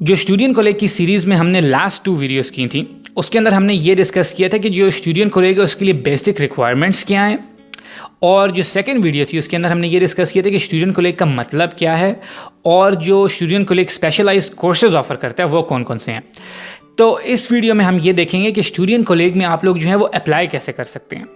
जो स्टूडेंट कोलेग की सीरीज़ में हमने लास्ट 2 वीडियोस की थी, उसके अंदर हमने ये डिस्कस किया था कि जो स्टूडेंट कोलेग है उसके लिए बेसिक रिक्वायरमेंट्स क्या हैं, और जो सेकंड वीडियो थी उसके अंदर हमने ये डिस्कस किया था कि स्टूडेंट कोलेग का मतलब क्या है और जो स्टूडेंट कोलेग स्पेशलाइज्ड कोर्सेज ऑफर करता है वो कौन कौन से हैं। तो इस वीडियो में हम ये देखेंगे कि स्टूडेंट कोलेग में आप लोग जो है वो अप्लाई कैसे कर सकते हैं।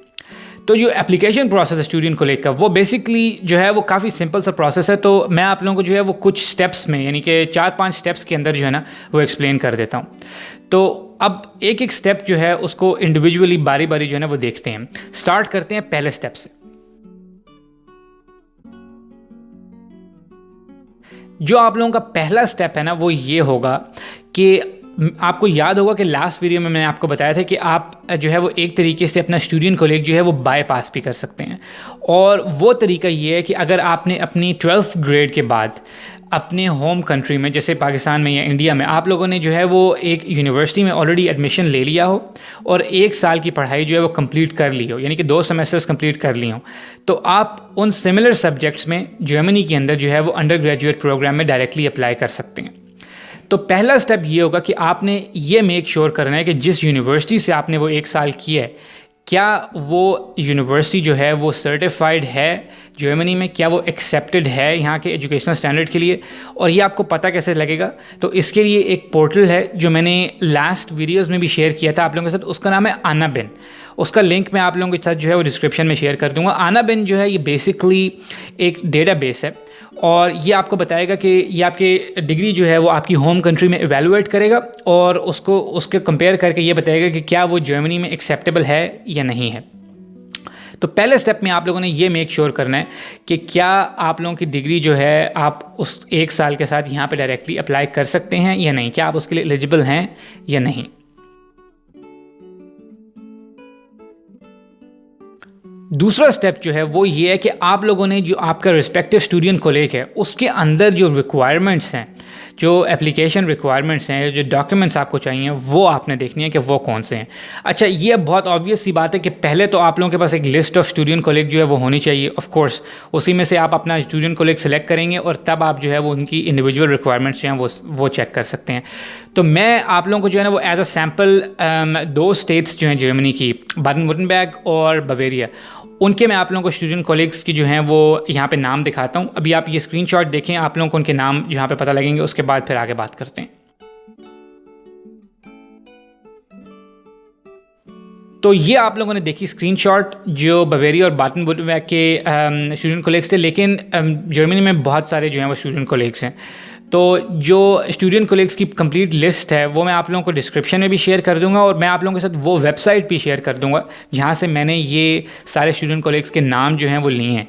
तो जो एप्लीकेशन प्रोसेस है स्टूडेंट कोलेग का, वो बेसिकली जो है वो काफ़ी सिंपल सा प्रोसेस है। तो मैं आप लोगों को जो है वो कुछ स्टेप्स में, यानी कि 4-5 स्टेप्स के अंदर जो है ना वो एक्सप्लेन कर देता हूँ। तो अब एक एक स्टेप जो है उसको इंडिविजुअली बारी बारी जो है ना वो देखते हैं। स्टार्ट करते हैं पहले स्टेप से। जो आप लोगों का पहला स्टेप है ना वो ये होगा कि आपको याद होगा कि लास्ट वीडियो में मैंने आपको बताया था कि आप जो है वो एक तरीके से अपना स्टूडेंट कोलेग जो है वो बाईपास भी कर सकते हैं। और वो तरीका ये है कि अगर आपने अपनी 12th ग्रेड के बाद अपने होम कंट्री में, जैसे पाकिस्तान में या इंडिया में, आप लोगों ने जो है वो एक यूनिवर्सिटी में ऑलरेडी एडमिशन ले लिया हो और 1 साल की पढ़ाई जो है वो कंप्लीट कर ली हो, यानी कि 2 सेमेस्टर्स कंप्लीट कर ली हो, तो आप उन सिमिलर सब्जेक्ट्स में जर्मनी के अंदर जो है वो अंडर ग्रेजुएट प्रोग्राम में डायरेक्टली अप्लाई कर सकते हैं। तो पहला स्टेप ये होगा कि आपने ये मेक श्योर करना है कि जिस यूनिवर्सिटी से आपने वो 1 साल किया है, क्या वो यूनिवर्सिटी जो है वो सर्टिफाइड है जर्मनी में, क्या वो एक्सेप्टेड है यहाँ के एजुकेशनल स्टैंडर्ड के लिए। और ये आपको पता कैसे लगेगा, तो इसके लिए एक पोर्टल है जो मैंने लास्ट वीडियोस में भी शेयर किया था आप लोगों के साथ, उसका नाम है आनाबिन। उसका लिंक मैं आप लोगों के साथ जो है वो डिस्क्रिप्शन में शेयर कर दूंगा। आनाबिन जो है ये बेसिकली एक डेटाबेस है और ये आपको बताएगा कि ये आपके डिग्री जो है वो आपकी होम कंट्री में एवेलुएट करेगा और उसके कंपेयर करके ये बताएगा कि क्या वो जर्मनी में एक्सेप्टेबल है या नहीं है। तो पहले स्टेप में आप लोगों ने ये मेक श्योर करना है कि क्या आप लोगों की डिग्री जो है आप उस 1 साल के साथ यहाँ पे डायरेक्टली अप्लाई कर सकते हैं या नहीं, क्या आप उसके लिए एलिजिबल हैं या नहीं। दूसरा स्टेप जो है वो ये है कि आप लोगों ने जो आपका रिस्पेक्टिव स्टूडेंट कोलेग है उसके अंदर जो रिक्वायरमेंट्स हैं, जो एप्लीकेशन रिक्वायरमेंट्स हैं, जो डॉक्यूमेंट्स आपको चाहिए, वो आपने देखनी है कि वो कौन से हैं। अच्छा, ये बहुत ऑब्वियस सी बात है कि पहले तो आप लोगों के पास एक लिस्ट ऑफ स्टूडेंट कोलेग जो है वो होनी चाहिए। ऑफ कोर्स उसी में से आप अपना स्टूडेंट कोलेग सेलेक्ट करेंगे और तब आप जो है वो उनकी इंडिविजुअल रिक्वायरमेंट्स जो हैं वो चेक कर सकते हैं। तो मैं आप लोगों को जो है ना वो एज अ सैम्पल 2 स्टेट्स जो हैं जर्मनी की, बादन-वुर्टेनबर्ग और बवेरिया, उनके मैं आप लोगों को स्टूडेंट कोलेग्स की जो हैं वो यहाँ पे नाम दिखाता हूँ। अभी आप ये स्क्रीनशॉट देखें, आप लोगों को उनके नाम यहाँ पे पता लगेंगे, उसके बाद फिर आगे बात करते हैं। तो ये आप लोगों ने देखी स्क्रीनशॉट जो बवेरिया और बादन-वुर्टेनबर्ग के स्टूडेंट कोलेग्स थे, लेकिन जर्मनी में बहुत सारे जो हैं वो स्टूडेंट कोलेग्स हैं। तो जो स्टूडेंट कोलेग्स की कंप्लीट लिस्ट है वो मैं आप लोगों को डिस्क्रिप्शन में भी शेयर कर दूंगा और मैं आप लोगों के साथ वो वेबसाइट भी शेयर कर दूंगा जहाँ से मैंने ये सारे स्टूडेंट कोलेग्स के नाम जो हैं वो लिए हैं।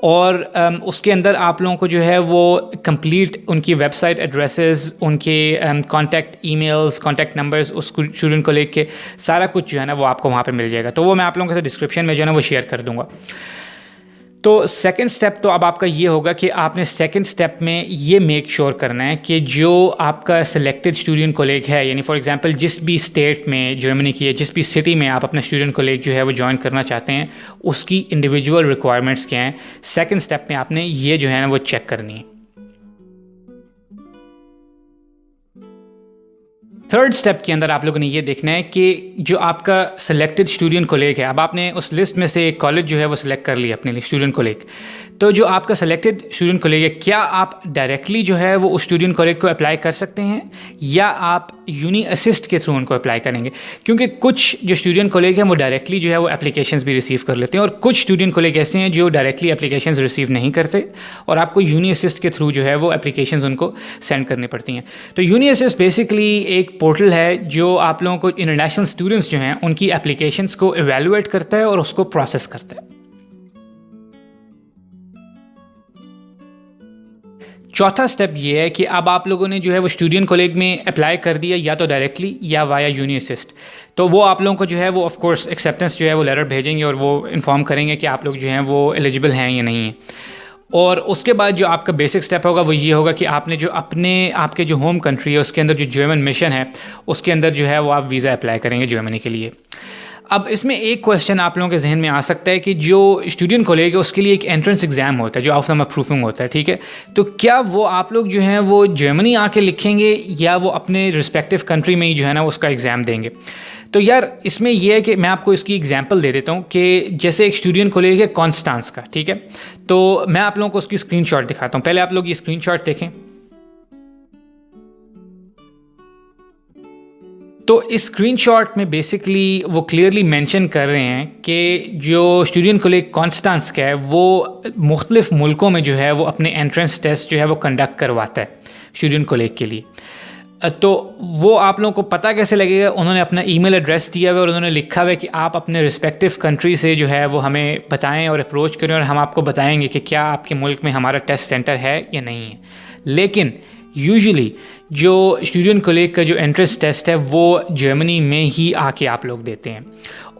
और उसके अंदर आप लोगों को जो है वो कंप्लीट उनकी वेबसाइट एड्रेसेस, उनके कॉन्टैक्ट ईमेल्स, कॉन्टैक्ट नंबर्स, उस स्टूडेंट कोलेग के सारा कुछ जो है ना वो आपको वहाँ पे मिल जाएगा। तो वो मैं आप लोगों के साथ डिस्क्रिप्शन में जो है ना वो शेयर कर दूँगा। तो सेकंड स्टेप तो अब आपका ये होगा कि आपने सेकंड स्टेप में ये मेक श्योर करना है कि जो आपका सिलेक्टेड स्टूडेंट कोलेग है, यानी फॉर एग्जांपल जिस भी स्टेट में जर्मनी की है, जिस भी सिटी में आप अपना स्टूडेंट कोलेग जो है वो ज्वाइन करना चाहते हैं, उसकी इंडिविजुअल रिक्वायरमेंट्स क्या हैं। सेकंड स्टेप में आपने ये जो है ना वो चेक करनी है। थर्ड स्टेप के अंदर आप लोगों ने ये देखना है कि जो आपका सिलेक्टेड स्टूडेंट कोलेग है, अब आपने उस लिस्ट में से एक कॉलेज जो है वो सिलेक्ट कर लिया अपने लिए स्टूडेंट कोलेग। तो जो आपका सिलेक्टेड स्टूडेंट कोलेग है, क्या आप डायरेक्टली जो है वो उस स्टूडेंट कोलेग को अप्लाई कर सकते हैं या आप यूनी असिस्ट के थ्रू उनको अप्लाई करेंगे। क्योंकि कुछ जो स्टूडेंट कोलेग हैं वो डायरेक्टली जो है वो एप्लीकेशंस भी रिसीव कर लेते हैं और कुछ स्टूडेंट कोलेग ऐसे हैं जो डायरेक्टली एप्लीकेशंस रिसीव नहीं करते और आपको यूनी असिस्ट के थ्रू जो है वो एप्लीकेशंस उनको सेंड करनी पड़ती हैं। तो यूनी असिस्ट बेसिकली एक पोर्टल है जो आप लोगों को इंटरनेशनल स्टूडेंट्स जो हैं उनकी एप्लीकेशंस को एवेलुएट करता है और उसको प्रोसेस करता है। चौथा स्टेप ये है कि अब आप लोगों ने जो है वो स्टूडेंट कोलेग में अप्लाई कर दिया, या तो डायरेक्टली या वाया यूनी असिस्ट। तो वो आप लोगों को जो है वो ऑफ कोर्स एक्सेप्टेंस जो है वो लेटर भेजेंगे और वो इन्फॉर्म करेंगे कि आप लोग जो हैं वो एलिजिबल हैं या नहीं हैं। और उसके बाद जो आपका बेसिक स्टेप होगा वो ये होगा कि आपने जो आपके जो होम कंट्री है उसके अंदर जो जर्मन मिशन है उसके अंदर जो है वो आप वीज़ा अप्लाई करेंगे जर्मनी के लिए। अब इसमें एक क्वेश्चन आप लोगों के जहन में आ सकता है कि जो स्टूडेंट कॉलेज है उसके लिए एक एंट्रेंस एग्ज़ाम होता है जो ऑफ नंबर प्रूफिंग होता है, ठीक है। तो क्या वो आप लोग जो हैं वो जर्मनी आके लिखेंगे या वो अपने रिस्पेक्टिव कंट्री में ही जो है ना उसका एग्ज़ाम देंगे? तो यार इसमें यह है कि मैं आपको इसकी एग्जांपल दे देता हूँ कि जैसे एक स्टूडेंट कॉलेज है कॉन्स्टांस का, ठीक है। तो मैं आप लोगों को उसकी स्क्रीनशॉट दिखाता हूँ। पहले आप लोग ये स्क्रीनशॉट देखें। तो इस स्क्रीनशॉट में बेसिकली वो क्लियरली मेंशन कर रहे हैं कि जो स्टूडेंट कॉलेज कॉन्स्टांस का है वो मुख्तलिफ मुल्कों में जो है वो अपने एंट्रेंस टेस्ट जो है वो कंडक्ट करवाता है स्टूडेंट कॉलेज के लिए। तो वो आप लोगों को पता कैसे लगेगा? उन्होंने अपना ईमेल एड्रेस दिया हुआ है और उन्होंने लिखा हुआ है कि आप अपने रिस्पेक्टिव कंट्री से जो है वो हमें बताएं और अप्रोच करें और हम आपको बताएंगे कि क्या आपके मुल्क में हमारा टेस्ट सेंटर है या नहीं है। लेकिन यूजुअली जो स्टूडेंट कॉलेज का जो एंट्रेंस टेस्ट है वो जर्मनी में ही आके आप लोग देते हैं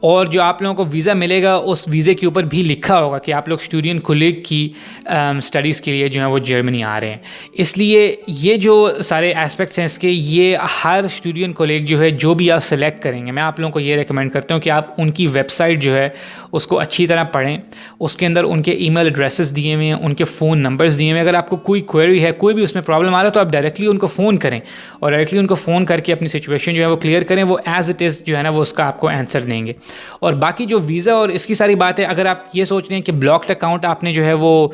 और जो आप लोगों को वीज़ा मिलेगा उस वीज़े के ऊपर भी लिखा होगा कि आप लोग स्टूडेंट कॉलेज की स्टडीज़ के लिए जो है वो जर्मनी आ रहे हैं। इसलिए ये जो सारे एस्पेक्ट्स हैं इसके, ये हर स्टूडेंट कॉलेज जो है जो भी आप सेलेक्ट करेंगे, मैं आप लोगों को ये रेकमेंड करता हूँ कि आप उनकी वेबसाइट जो है उसको अच्छी तरह पढ़ें। उसके अंदर उनके ईमेल एड्रेसेस दिए हुए हैं, उनके फ़ोन नंबर्स दिए हुए हैं। अगर आपको कोई क्वेरी है, कोई भी उसमें प्रॉब्लम आ रहा है तो आप डायरेक्टली उनको फ़ोन करें और डायरेक्टली उनको फ़ोन करके अपनी सिचुएशन जो है वो क्लियर करें। वो एज़ इट इज़ जो है ना वो उसका आपको आंसर देंगे। और बाकी जो वीज़ा और इसकी सारी बात है, अगर आप ये सोच रहे हैं कि ब्लॉक्ड अकाउंट आपने जो है वो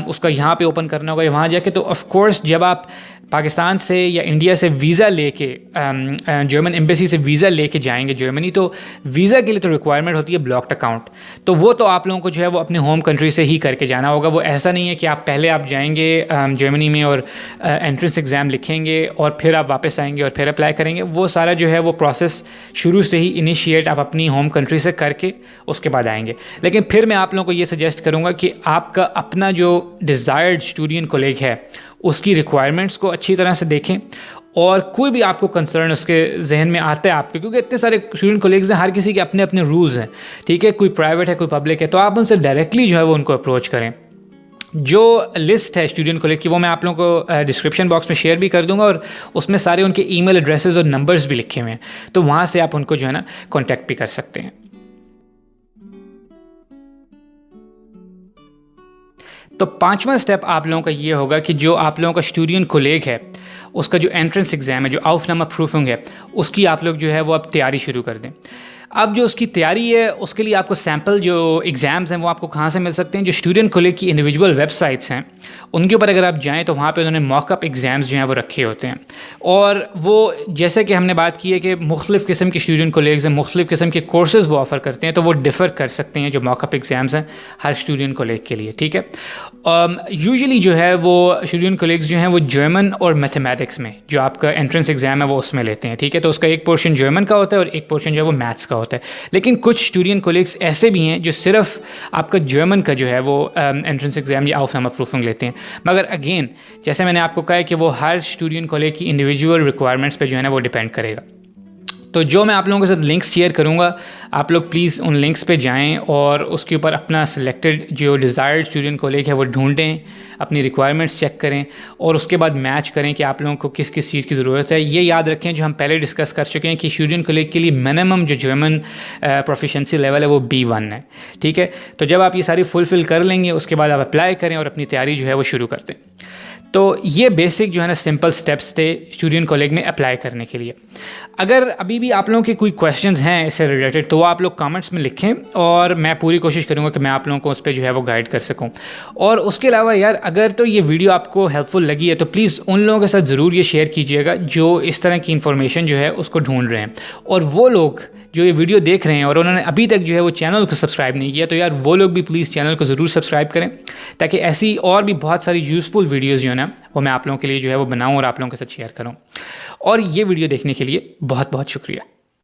उसका यहाँ पे ओपन करना होगा या वहाँ जाके, तो ऑफ़ कोर्स जब आप पाकिस्तान से या इंडिया से वीज़ा लेके जर्मन एम्बेसी से वीज़ा लेके जाएंगे जर्मनी, तो वीज़ा के लिए तो रिक्वायरमेंट होती है ब्लॉक्ड अकाउंट। तो वो तो आप लोगों को जो है वो अपने होम कंट्री से ही करके जाना होगा। वो ऐसा नहीं है कि आप पहले आप जाएंगे जर्मनी में और एंट्रेंस एग्ज़ाम लिखेंगे और फिर आप वापस आएंगे और फिर अप्लाई करेंगे। वो सारा जो है वो प्रोसेस शुरू से ही इनिशिएट आप अपनी होम कंट्री से करके उसके बाद आएंगे। लेकिन फिर मैं आप लोगों को ये सजेस्ट करूँगा कि आपका अपना जो डिज़ायर्ड स्टूडेंट कॉलेज है उसकी रिक्वायरमेंट्स को अच्छी तरह से देखें और कोई भी आपको कंसर्न उसके जहन में आता है आपके, क्योंकि इतने सारे स्टूडेंट कॉलेज हैं, हर किसी के अपने अपने रूल्स हैं, ठीक है। कोई प्राइवेट है, कोई पब्लिक है, तो आप उनसे डायरेक्टली जो है वो उनको अप्रोच करें। जो लिस्ट है स्टूडेंट कॉलेज की वो मैं आप लोगों को डिस्क्रिप्शन बॉक्स में शेयर भी कर दूंगा और उसमें सारे उनके ईमेल एड्रेसेस और नंबर्स भी लिखे हुए हैं, तो वहाँ से आप उनको जो है ना कॉन्टैक्ट भी कर सकते हैं। तो पांचवा स्टेप आप लोगों का ये होगा कि जो आप लोगों का स्टूडेंट कॉलेज है उसका जो एंट्रेंस एग्ज़ाम है, जो ऑफ-नंबर प्रूफिंग है, उसकी आप लोग जो है वो अब तैयारी शुरू कर दें। अब जो उसकी तैयारी है उसके लिए आपको सैम्पल जो एग्ज़ाम्स हैं वो आपको कहाँ से मिल सकते हैं? जो स्टूडेंट कॉलेज की इंडिविजुअल वेबसाइट्स हैं उनके ऊपर अगर आप जाएँ तो वहाँ पे उन्होंने मॉकअप एग्ज़ाम्स जो हैं वो रखे होते हैं। और वो जैसे कि हमने बात की है कि मुख्तलिफ़ किस्म के स्टूडेंट कॉलेज हैं, मुख्तलिफ़ किस्म के कोर्सेज़ वो ऑफ़र करते हैं, तो वो डिफ़र कर सकते हैं जो मॉकअप एग्ज़ाम्स हैं हर स्टूडेंट कॉलेज के लिए, ठीक है। यूजुअली जो है वो स्टूडेंट कॉलेज जो हैं वो जर्मन और मैथमेटिक्स में जो आपका एंट्रेंस एग्ज़ाम है वो उसमें लेते हैं, ठीक है। तो उसका एक पोर्शन जर्मन का होता है और एक पोर्शन जो है वो मैथ्स का होता है। लेकिन कुछ स्टूडेंट कॉलेज ऐसे भी हैं जो सिर्फ आपका जर्मन का जो है वो एंट्रेंस एग्ज़ाम या ऑफ-नंबर प्रूफिंग लेते हैं। मगर अगेन जैसे मैंने आपको कहा है कि वो हर स्टूडेंट कॉलेज की इंडिविजुअल रिक्वायरमेंट्स पे जो है ना वो डिपेंड करेगा। तो जो मैं आप लोगों के साथ लिंक्स शेयर करूँगा, आप लोग प्लीज़ उन लिंक्स पे जाएं और उसके ऊपर अपना सिलेक्टेड जो डिज़ायर्ड स्टूडेंट कॉलेज है वो ढूंढें, अपनी रिक्वायरमेंट्स चेक करें और उसके बाद मैच करें कि आप लोगों को किस किस चीज़ की ज़रूरत है। ये याद रखें जो हम पहले डिस्कस कर चुके हैं कि स्टूडेंट कॉलेज के लिए मिनिमम जो जर्मन प्रोफिशेंसी लेवल है वो B1 है, ठीक है। तो जब आप ये सारी फुलफ़िल कर लेंगे उसके बाद आप अप्लाई करें और अपनी तैयारी जो है वो शुरू कर दें। तो ये बेसिक जो है ना सिंपल स्टेप्स थे स्टूडेंट कॉलेज में अप्लाई करने के लिए। अगर अभी भी आप लोगों के कोई क्वेश्चंस हैं इससे रिलेटेड तो वो आप लोग कमेंट्स में लिखें और मैं पूरी कोशिश करूँगा कि मैं आप लोगों को उस पर जो है वो गाइड कर सकूँ। और उसके अलावा यार अगर तो ये वीडियो आपको हेल्पफुल लगी है तो प्लीज़ उन लोगों के साथ ज़रूर ये शेयर कीजिएगा जो इस तरह की इन्फॉर्मेशन जो है उसको ढूंढ रहे हैं। और वो लोग जो ये वीडियो देख रहे हैं और उन्होंने अभी तक जो है वो चैनल को सब्सक्राइब नहीं किया, तो यार वो लोग भी प्लीज़ चैनल को ज़रूर सब्सक्राइब करें ताकि ऐसी और भी बहुत सारी यूज़फुल वीडियोज़ जो है ना वो मैं आप लोगों के लिए जो है वो बनाऊँ और आप लोगों के साथ शेयर करूँ। और ये वीडियो देखने के लिए बहुत बहुत शुक्रिया।